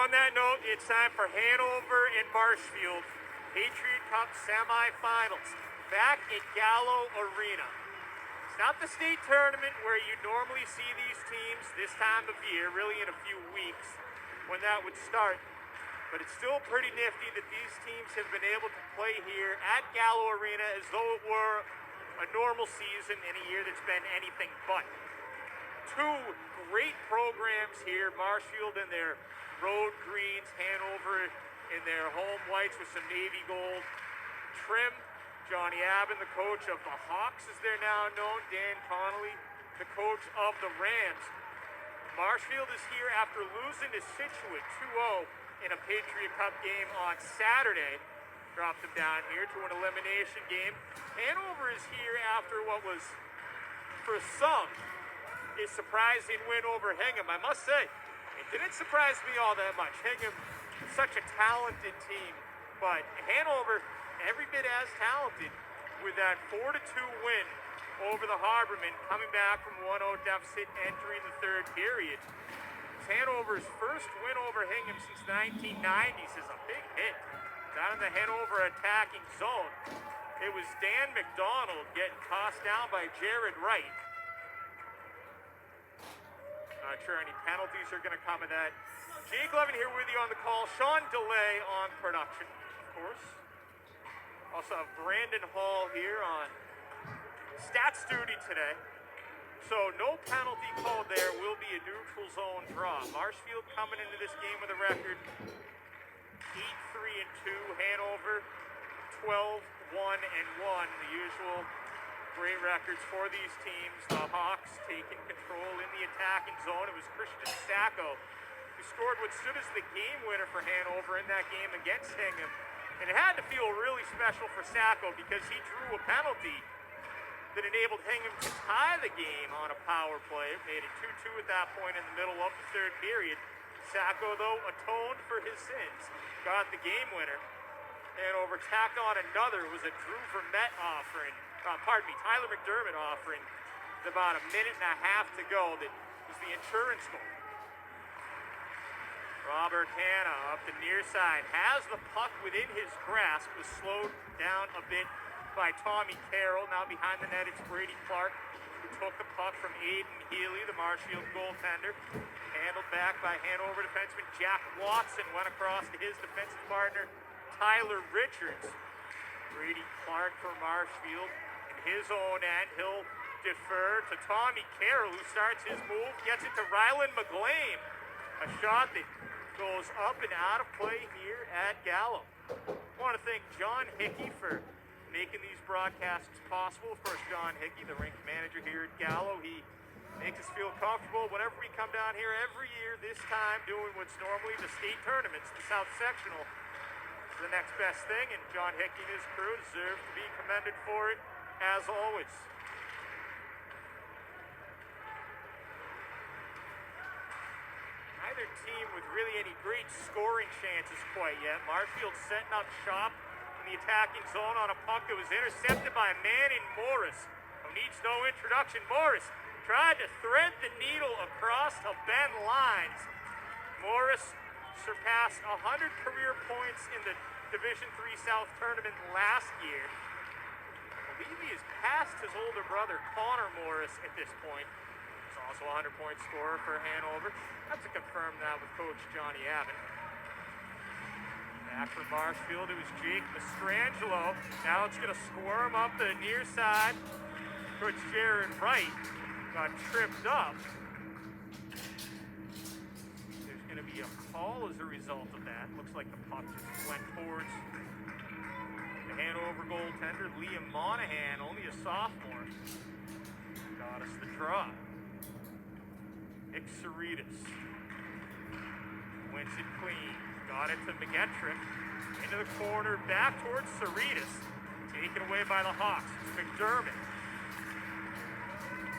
on that note, it's time for Hanover and Marshfield Patriot Cup semifinals back at Gallo Arena. It's not the state tournament where you normally see these teams this time of year, really in a few weeks when that would start. But it's still pretty nifty that these teams have been able to play here at Gallo Arena as though it were a normal season in a year that's been anything but. Two great programs here, Marshfield in their road greens, Hanover in their home whites with some navy gold trim. Johnny Abbott, the coach of the Hawks, as they're now known. Dan Connolly, the coach of the Rams. Marshfield is here after losing to Scituate 2-0 in a Patriot Cup game on Saturday. Dropped them down here to an elimination game. Hanover is here after what was, for some, a surprising win over Hingham. I must say, it didn't surprise me all that much. Hingham, such a talented team, but Hanover, every bit as talented with that 4-2 win over the Harbormen, coming back from 1-0 deficit entering the third period. Hanover's first win over Hingham since 1990s is a big hit. Down in the Hanover attacking zone. It was Dan McDonald getting tossed down by Jared Wright. Not sure any penalties are going to come of that. Jake Levin here with you on the call. Sean DeLay on production, of course. Also have Brandon Hall here on stats duty today. So no penalty called there. Will be a neutral zone draw. Marshfield coming into this game with a record 8-3-2. Hanover 12-1-1. The usual great records for these teams. The Hawks taking control in the attacking zone. It was Christian Sacco who scored what stood as the game winner for Hanover in that game against Hingham. And it had to feel really special for Sacco because he drew a penalty that enabled Hingham to tie the game on a power play. Made it 2-2 at that point in the middle of the third period. Sacco, though, atoned for his sins. Got the game winner. Hanover tacked on another. It was a Drew Vermette offering. Tyler McDermott offering with about a minute and a half to go. That was the insurance goal. Robert Hanna up the near side. Has the puck within his grasp. Was slowed down a bit by Tommy Carroll. Now behind the net, it's Brady Clark, who took the puck from Aiden Healy, the Marshfield goaltender. Handled back by Hanover defenseman Jack Watson. Went across to his defensive partner, Tyler Richards. Brady Clark for Marshfield. In his own end, he'll defer to Tommy Carroll, who starts his move, gets it to Rylan McGlane. A shot that goes up and out of play here at Gallo. I want to thank John Hickey for making these broadcasts possible. Of course, John Hickey, the rink manager here at Gallo, he makes us feel comfortable whenever we come down here every year, this time doing what's normally the state tournaments, the South Sectional. It's the next best thing, and John Hickey and his crew deserve to be commended for it, as always. Neither team with really any great scoring chances quite yet. Marshfield setting up shop in the attacking zone on a puck that was intercepted by a man in Morris, who needs no introduction. Morris tried to thread the needle across the bend lines. Morris surpassed 100 career points in the Division III South tournament last year. I believe he has passed his older brother, Connor Morris, at this point. He's also a 100-point scorer for Hanover. I have to confirm that with Coach Johnny Abbott. Back from Marshfield, it was Jake Mastrangelo. Now it's going to squirm up the near side. Coach Jared Wright got tripped up. There's going to be a call as a result of that. Looks like the puck just went towards the Hanover goaltender, Liam Monahan, only a sophomore. Got us the draw. Ixaritas wins it clean. Got it to McGettrick. Into the corner, back towards Saritas. Taken away by the Hawks. It's McDermott.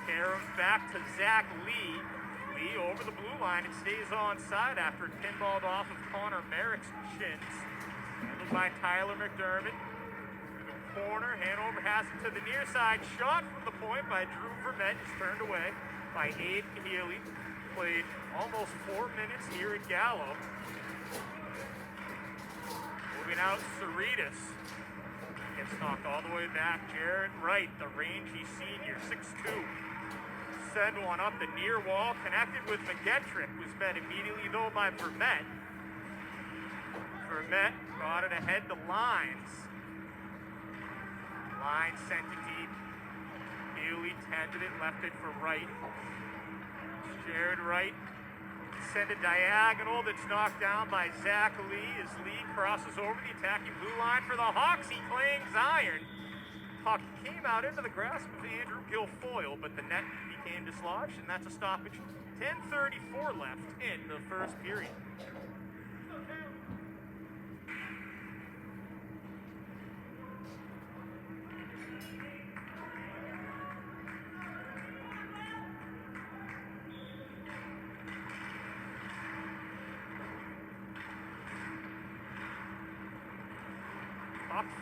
Carroll's back to Zach Lee. Lee over the blue line. It stays onside after it pinballed off of Connor Merrick's shins. Handled by Tyler McDermott. Corner, Hanover has it to the near side. Shot from the point by Drew Vermette is turned away by Aiden Healy. Played almost 4 minutes here at Gallo. Swinging out, Cerritos gets knocked all the way back. Jared Wright, the rangy senior, 6'2". Send one up the near wall, connected with McGettrick, was met immediately though by Vermette. Vermette got it ahead to Lines. Lines sent it deep. Healy tended it, left it for Wright. Jared Wright send a diagonal that's knocked down by Zach Lee as Lee crosses over the attacking blue line for the Hawks. He clangs iron. Puck came out into the grasp of Andrew Guilfoyle, but the net became dislodged, and that's a stoppage. 10:34 left in the first period.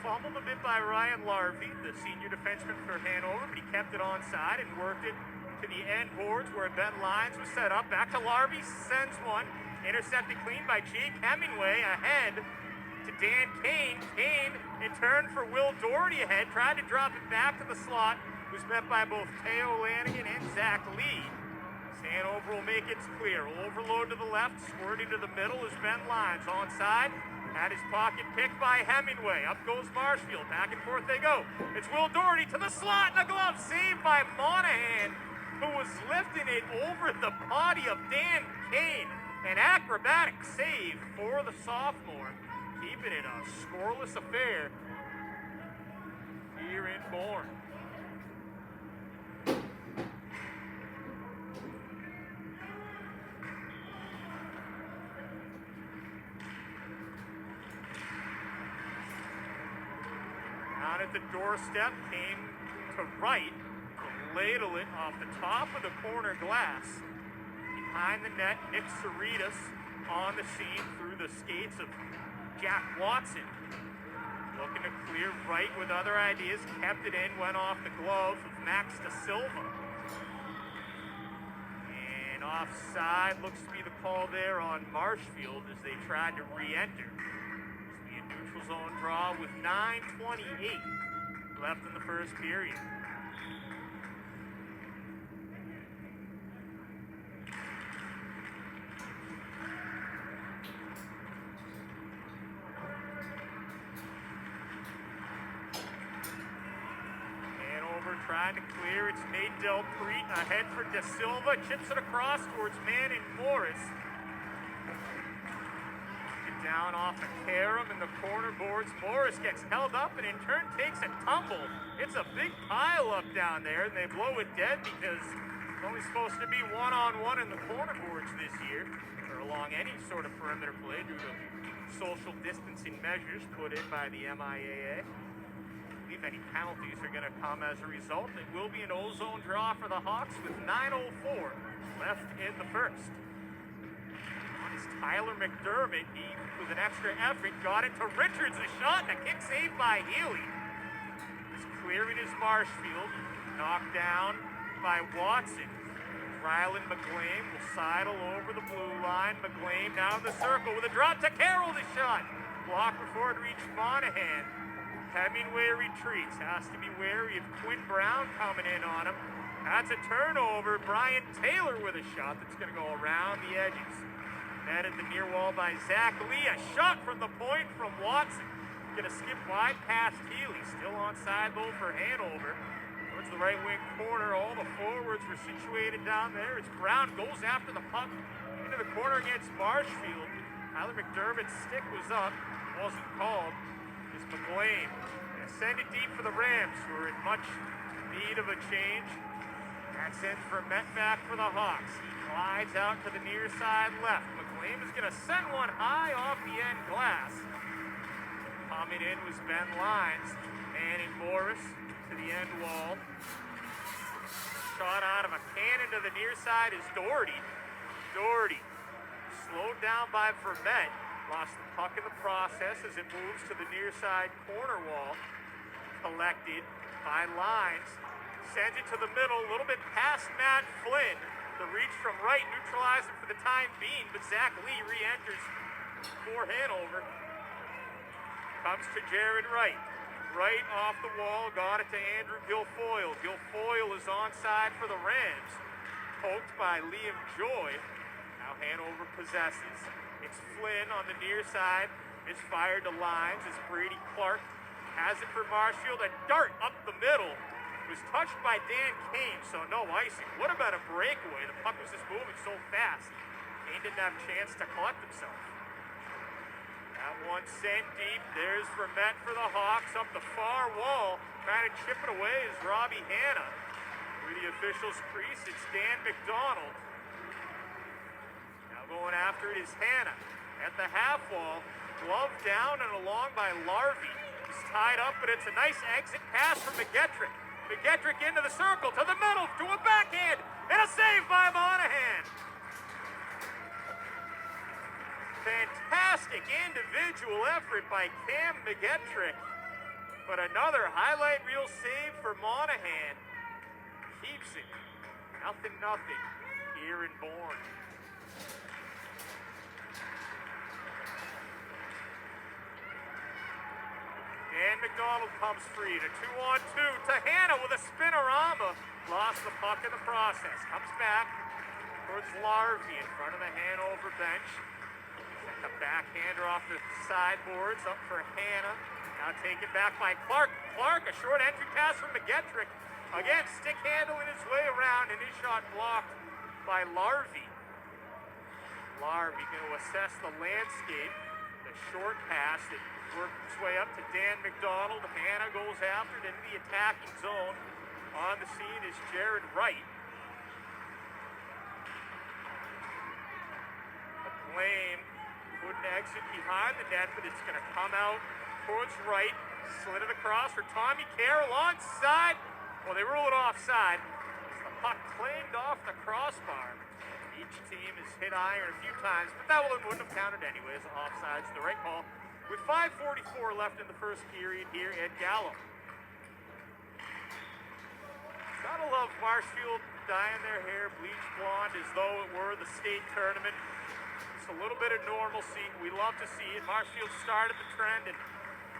Fumbled a bit by Ryan Larvey, the senior defenseman for Hanover, but he kept it onside and worked it to the end boards where Ben Lyons was set up. Back to Larvey, sends one. Intercepted clean by Jake Hemingway, ahead to Dan Kane. Kane in turn for Will Doherty ahead, tried to drop it back to the slot. Was met by both Teo Lanigan and Zach Lee. Hanover will make it clear. Overload to the left, squirting to the middle is Ben Lyons onside. Had his pocket picked by Hemingway. Up goes Marshfield. Back and forth they go. It's Will Doherty to the slot. And a glove saved by Monahan, who was lifting it over the body of Dan Kane. An acrobatic save for the sophomore. Keeping it a scoreless affair here in Bourne. Down at the doorstep, came to right to ladle it off the top of the corner glass. Behind the net, Nick Cerritos on the scene through the skates of Jack Watson. Looking to clear right with other ideas, kept it in, went off the glove of Max Da Silva. And offside looks to be the call there on Marshfield as they tried to re-enter. Zone draw with 9:28 left in the first period. Hanover trying to clear. It's Nate Delpreet ahead for Da Silva. Chips it across towards Mann and Morris. Down off of Karam in the corner boards. Morris gets held up and in turn takes a tumble. It's a big pile up down there, and they blow it dead because it's only supposed to be one-on-one in the corner boards this year, or along any sort of perimeter play due to social distancing measures put in by the MIAA. I believe any penalties are going to come as a result. It will be an O-zone draw for the Hawks with 9:04 left in the first. Tyler McDermott, he, with an extra effort, got it to Richards, a shot and a kick saved by Healy. He's clearing his Marshfield, knocked down by Watson. Ryland McLean will sidle over the blue line. McLean down the circle with a drop to Carroll, the shot. Blocked before it reached Monahan. Hemingway retreats, has to be wary of Quinn Brown coming in on him. That's a turnover. Brian Taylor with a shot that's going to go around the edges. Met at the near wall by Zach Lee. A shot from the point from Watson. Gonna skip wide past Healy. Still onside though for Hanover. Towards the right wing corner. All the forwards were situated down there. It's Brown goes after the puck into the corner against Marshfield. Tyler McDermott's stick was up. Wasn't called. It's McLean. Gonna send it deep for the Rams, who are in much need of a change. That's in for Metback for the Hawks. He glides out to the near side left. McLean is going to send one high off the end glass. Coming in was Ben Lyons. Manning Morris to the end wall. Shot out of a cannon to the near side is Doherty. Doherty slowed down by Vermette. Lost the puck in the process as it moves to the near side corner wall. Collected by Lyons. Sends it to the middle, a little bit past Matt Flynn. The reach from right neutralized it for the time being, but Zach Lee re-enters for Hanover. Comes to Jared Wright. Right off the wall, got it to Andrew Guilfoyle. Guilfoyle is onside for the Rams. Poked by Liam Joy. Now Hanover possesses. It's Flynn on the near side. Misfired to lines as Brady Clark has it for Marshfield. A dart up the middle. Was touched by Dan Kane, so no icing. What about a breakaway? The puck was just moving so fast. Kane didn't have a chance to collect himself. That one sent deep. There's Vermette for the Hawks up the far wall. Trying to chip it away is Robbie Hanna. Through the official's crease, it's Dan McDonald. Now going after it is Hanna. At the half wall, glove down and along by Larvey. He's tied up, but it's a nice exit pass from McGettrick. McGettrick into the circle, to the middle, to a backhand, and a save by Monahan. Fantastic individual effort by Cam McGettrick. But another highlight reel save for Monahan. Keeps it 0-0 here in Bourne. Dan McDonald comes free to 2-on-2 to Hanna with a spinorama. Lost the puck in the process. Comes back towards Larvey in front of the Hanover bench. A backhander off the sideboards, up for Hanna. Now taken back by Clark. Clark, a short entry pass from McGettrick. Again, stick handling his way around, and his shot blocked by Larvey. Larvey going to assess the landscape. The short pass that worked its way up to Dan McDonald. Hanna goes after it into the attacking zone. On the scene is Jared Wright. The Flame couldn't exit behind the net, but it's going to come out towards Wright. Slid it across for Tommy Carroll onside. Well, they rule it offside. The puck claimed off the crossbar. Each team has hit iron a few times, but that one wouldn't have counted anyways. Offside's the right call. With 5:44 left in the first period here at Gallo. Gotta love Marshfield dyeing their hair bleach blonde as though it were the state tournament. A little bit of normalcy. We love to see it. Marshfield started the trend, and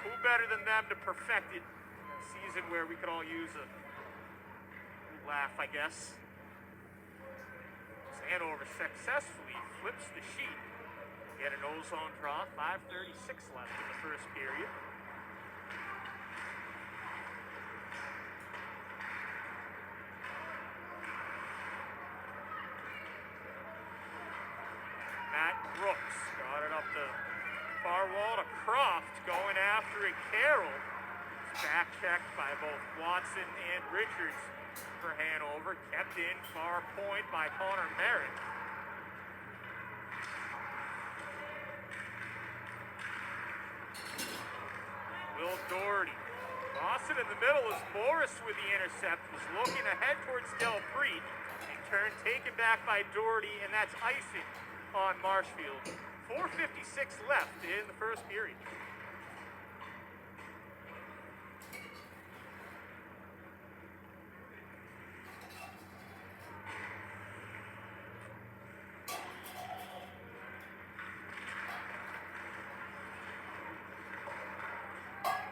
who better than them to perfect it? A season where we could all use a laugh, I guess. Hanover successfully flips the sheet. Get an ozone draw. 5:36 left in the first period. Matt Brooks got it up the far wall to Croft, going after it. Carroll. Back checked by both Watson and Richards for Hanover. Kept in far point by Connor Merritt. Will Doherty. Lost it in the middle as Morris with the intercept. Was looking ahead towards Delpreet. In turn taken back by Doherty, and that's icing on Marshfield. 4:56 left in the first period.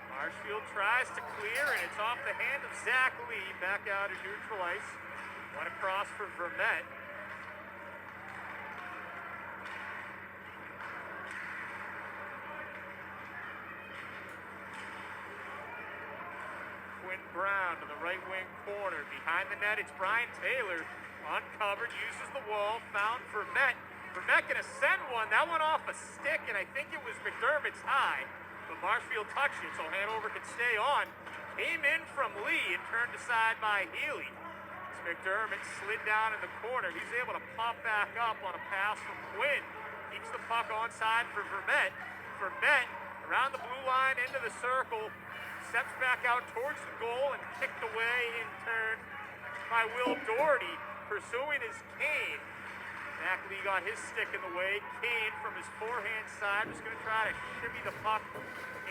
Marshfield tries to clear, and it's off the hand of Zach Lee. Back out of neutral ice. Went across for Vermette. Brown to the right wing corner. Behind the net, it's Brian Taylor. Uncovered, uses the wall, found Vermette. Vermette gonna send one. That one off a stick, and I think it was McDermott's high. But Marshfield touched it, so Hanover could stay on. Came in from Lee and turned aside by Healy. As McDermott slid down in the corner, he's able to pop back up on a pass from Quinn. Keeps the puck onside for Vermette. Vermette around the blue line into the circle. Steps back out towards the goal and kicked away in turn by Will Doherty, pursuing his Kane. Zach Lee got his stick in the way. Kane from his forehand side was going to try to shimmy the puck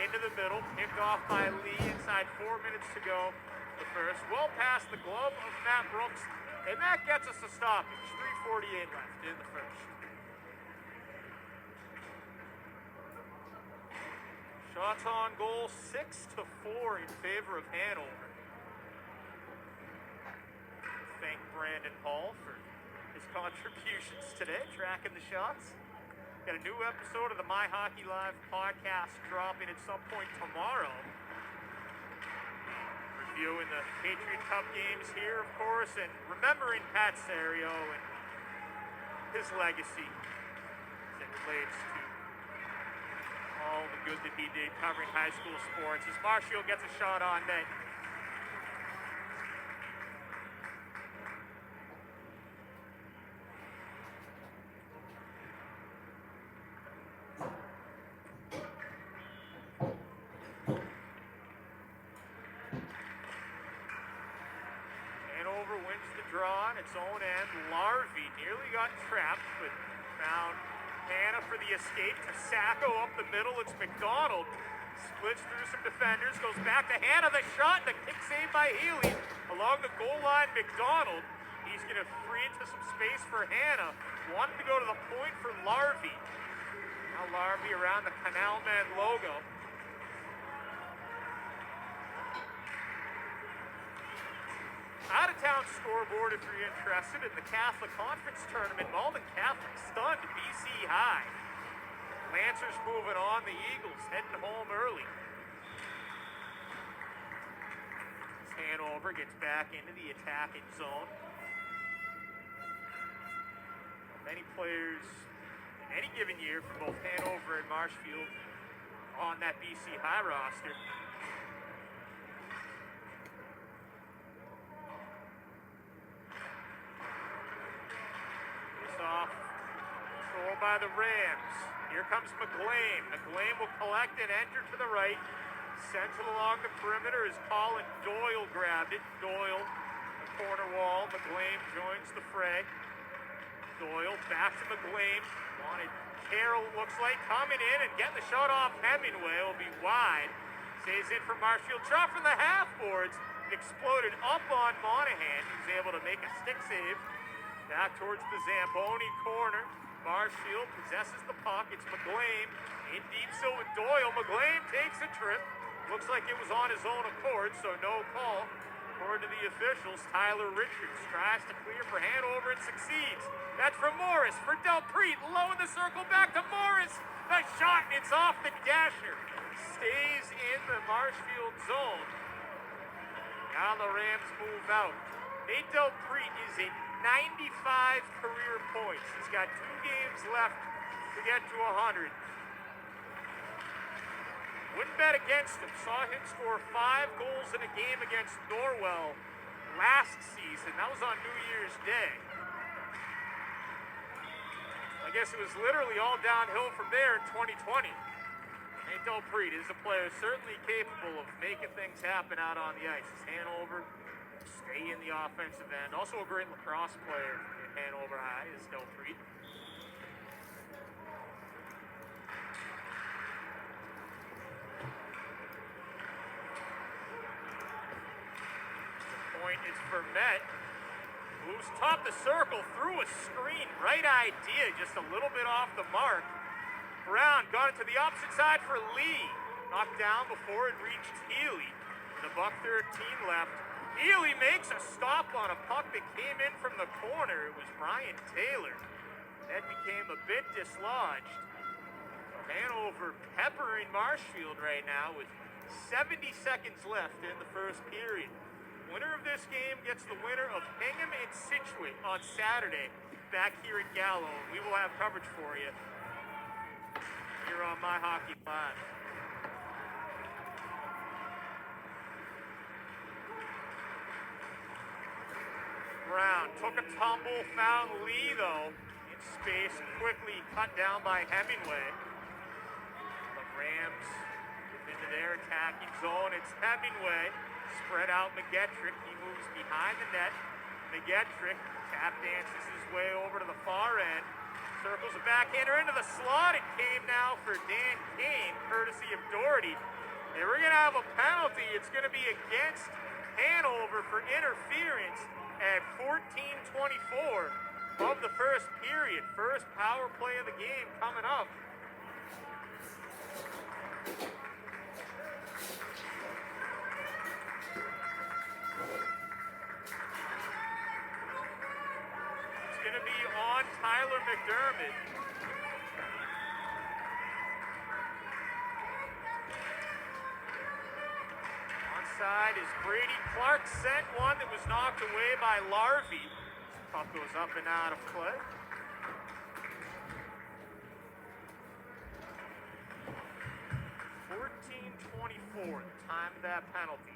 into the middle. Picked off by Lee inside 4 minutes to go. The first, well past the glove of Matt Brooks, and that gets us a stoppage. 3:48 left in the first. Shots on goal, 6-4 in favor of Hanover. Thank Brandon Hall for his contributions today, tracking the shots. Got a new episode of the My Hockey Live podcast dropping at some point tomorrow. Reviewing the Patriot Cup games here, of course, and remembering Pat Serio and his legacy as it relates to all the good that he did covering high school sports. As Marshfield gets a shot on net. Hanover wins the draw on its own end. Larvey nearly got trapped, but found Hannah for the escape to Sacco up the middle. It's McDonald. Splits through some defenders. Goes back to Hannah. The shot. The kick saved by Healy. Along the goal line, McDonald. He's going to free into some space for Hannah. Wanted to go to the point for Larvey. Now Larvey around the Canal Man logo. Out-of-town scoreboard if you're interested in the Catholic Conference Tournament. Malden Catholic stunned BC High. Lancers moving on. The Eagles heading home early. As Hanover gets back into the attacking zone. Many players in any given year for both Hanover and Marshfield on that BC High roster. Off. Control by the Rams. Here comes McGlame. McGlame will collect and enter to the right. Sends it along the perimeter as Colin Doyle grabbed it. Doyle, the corner wall. McGlame joins the fray. Doyle back to McGlame. Wanted Carroll, looks like, coming in and getting the shot off Hemingway. Will be wide. Stays in for Marshfield. Shot from the half boards. Exploded up on Monahan. He was able to make a stick save. Back towards the Zamboni corner. Marshfield possesses the puck. It's McGlame. In deep so with Doyle. McGlame takes a trip. Looks like it was on his own accord, so no call. According to the officials, Tyler Richards tries to clear for Hanover and succeeds. That's from Morris for Delpreet. Low in the circle, back to Morris. The shot, and it's off the dasher. Stays in the Marshfield zone. Now the Rams move out. Nate Delpreet is in 95 career points. He's got 2 games left to get to 100. Wouldn't bet against him. Saw him score 5 goals in a game against Norwell last season. That was on New Year's Day. I guess it was literally all downhill from there in 2020. Nate Delpreet is a player certainly capable of making things happen out on the ice. As Hanover stay in the offensive end. Also a great lacrosse player in Hanover High is Delpreet. Point is for Met. Moves top the circle through a screen. Right idea, just a little bit off the mark. Brown got it to the opposite side for Lee. Knocked down before it reached Healy. The buck 13 left. Healy makes a stop on a puck that came in from the corner. It was Brian Taylor. That became a bit dislodged. So Hanover peppering Marshfield right now with 70 seconds left in the first period. Winner of this game gets the winner of Hingham and Scituate on Saturday back here in Gallo. We will have coverage for you here on My Hockey Live. Brown took a tumble, found Lee though in space, quickly cut down by Hemingway. The Rams into their attacking zone. It's Hemingway, spread out McGettrick. He moves behind the net. McGettrick tap dances his way over to the far end. Circles a backhander into the slot. It came now for Dan Kane, courtesy of Doherty. They were going to have a penalty. It's going to be against Hanover for interference at 14:24 of the first period. First power play of the game coming up. going to be on Tyler McDermott. Onside is Brady Clark, sent one that was knocked away by Larvey. Puck goes up and out of play. .24, the time of that penalty.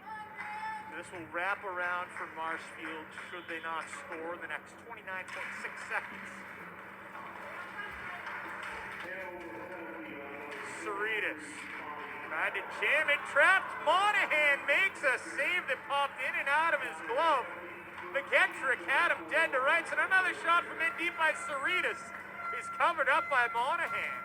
This will wrap around for Marshfield should they not score the next 29.6 seconds. Cerritos tried to jam it, trapped. Monahan makes a save that popped in and out of his glove. McKendrick had him dead to rights, and another shot from in deep by Cerritos is covered up by Monahan.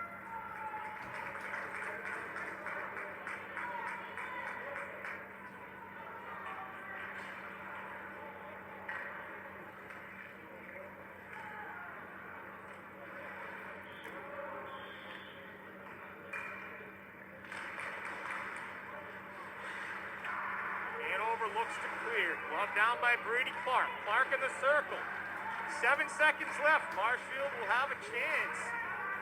Hanover looks to clear. Glove down by Brady Clark. Clark in the circle. 7 seconds left. Marshfield will have a chance.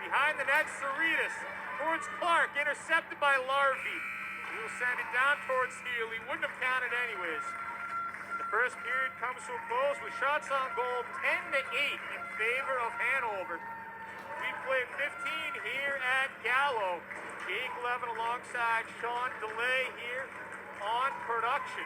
Behind the net, Cerritos towards Clark. Intercepted by Larvey. He'll send it down towards Steele. He wouldn't have counted anyways. The first period comes to a close with shots on goal 10-8 in favor of Hanover. We played 15 here at Gallo. Jake Levin alongside Sean DeLay here on production.